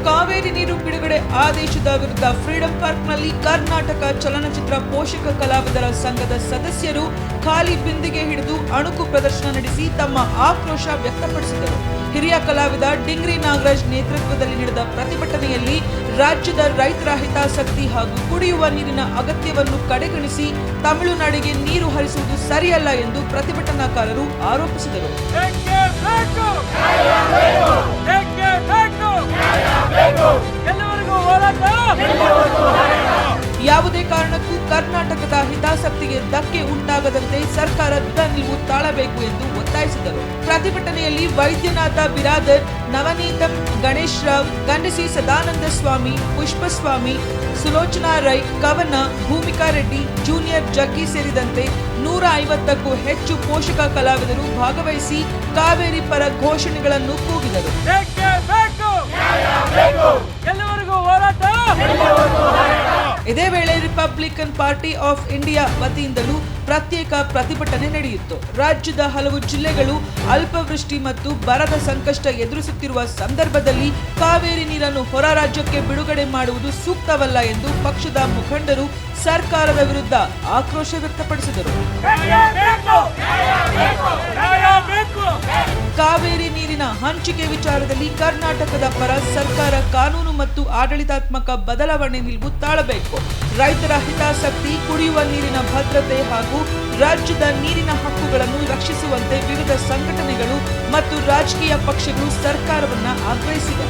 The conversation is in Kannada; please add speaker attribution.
Speaker 1: ಕಾವೇರಿ ನೀರು ಬಿಡುಗಡೆ ಆದೇಶದ ವಿರುದ್ಧ ಫ್ರೀಡಂ ಪಾರ್ಕ್ನಲ್ಲಿ ಕರ್ನಾಟಕ ಚಲನಚಿತ್ರ ಪೋಷಕ ಕಲಾವಿದರ ಸಂಘದ ಸದಸ್ಯರು ಖಾಲಿ ಬಿಂದಿಗೆ ಹಿಡಿದು ಅಣುಕು ಪ್ರದರ್ಶನ ನಡೆಸಿ ತಮ್ಮ ಆಕ್ರೋಶ ವ್ಯಕ್ತಪಡಿಸಿದರು. ಹಿರಿಯ ಕಲಾವಿದ ಡಿಂಗ್ರಿ ನಾಗರಾಜ್ ನೇತೃತ್ವದಲ್ಲಿ ನಡೆದ ಪ್ರತಿಭಟನೆಯಲ್ಲಿ ರಾಜ್ಯದ ರೈತರ ಹಿತಾಸಕ್ತಿ ಹಾಗೂ ಕುಡಿಯುವ ನೀರಿನ ಅಗತ್ಯವನ್ನು ಕಡೆಗಣಿಸಿ ತಮಿಳುನಾಡಿಗೆ ನೀರು ಹರಿಸುವುದು ಸರಿಯಲ್ಲ ಎಂದು ಪ್ರತಿಭಟನಾಕಾರರು ಆರೋಪಿಸಿದರು. ಯಾವುದೇ ಕಾರಣಕ್ಕೂ ಕರ್ನಾಟಕದ ಹಿತಾಸಕ್ತಿಗೆ ಧಕ್ಕೆ ಉಂಟಾಗದಂತೆ ಸರ್ಕಾರದ ನಿಲುವು ತಾಳಬೇಕು ಎಂದು ಒತ್ತಾಯಿಸಿದರು. ಪ್ರತಿಭಟನೆಯಲ್ಲಿ ವೈದ್ಯನಾಥ ಬಿರಾದರ್, ನವನೀತಂ ಗಣೇಶ್ ರಾವ್, ಗಂಡಸಿ ಸದಾನಂದ ಸ್ವಾಮಿ, ಪುಷ್ಪಸ್ವಾಮಿ, ಸುಲೋಚನಾ ರೈ, ಕವನ, ಭೂಮಿಕಾ ರೆಡ್ಡಿ, ಜೂನಿಯರ್ ಜಗ್ಗಿ ಸೇರಿದಂತೆ 150ಕ್ಕೂ ಹೆಚ್ಚು ಪೋಷಕ ಕಲಾವಿದರು ಭಾಗವಹಿಸಿ ಕಾವೇರಿ ಪರ ಘೋಷಣೆಗಳನ್ನು ಕೂಗಿದರು. ಇದೇ ವೇಳೆ ರಿಪಬ್ಲಿಕನ್ ಪಾರ್ಟಿ ಆಫ್ ಇಂಡಿಯಾ ವತಿಯಿಂದಲೂ ಪ್ರತ್ಯೇಕ ಪ್ರತಿಭಟನೆ ನಡೆಯಿತು. ರಾಜ್ಯದ ಹಲವು ಜಿಲ್ಲೆಗಳು ಅಲ್ಪವೃಷ್ಟಿ ಮತ್ತು ಬರದ ಸಂಕಷ್ಟ ಎದುರಿಸುತ್ತಿರುವ ಸಂದರ್ಭದಲ್ಲಿ ಕಾವೇರಿ ನೀರನ್ನು ಹೊರ ರಾಜ್ಯಕ್ಕೆ ಬಿಡುಗಡೆ ಮಾಡುವುದು ಸೂಕ್ತವಲ್ಲ ಎಂದು ಪಕ್ಷದ ಮುಖಂಡರು ಸರ್ಕಾರದ ವಿರುದ್ಧ ಆಕ್ರೋಶ ವ್ಯಕ್ತಪಡಿಸಿದರು. ಕಾವೇರಿ ನೀರಿನ ಹಂಚಿಕೆ ವಿಚಾರದಲ್ಲಿ ಕರ್ನಾಟಕದ ಪರ ಸರ್ಕಾರ ಕಾನೂನು ಮತ್ತು ಆಡಳಿತಾತ್ಮಕ ಬದಲಾವಣೆ ನಿಲುವು ತಾಳಬೇಕು. ರೈತರ ಹಿತಾಸಕ್ತಿ, ಕುಡಿಯುವ ನೀರಿನ ಭದ್ರತೆ ಹಾಗೂ ರಾಜ್ಯದ ನೀರಿನ ಹಕ್ಕುಗಳನ್ನು ರಕ್ಷಿಸುವಂತೆ ವಿವಿಧ ಸಂಘಟನೆಗಳು ಮತ್ತು ರಾಜಕೀಯ ಪಕ್ಷಗಳು ಸರ್ಕಾರವನ್ನು ಆಗ್ರಹಿಸಿವೆ.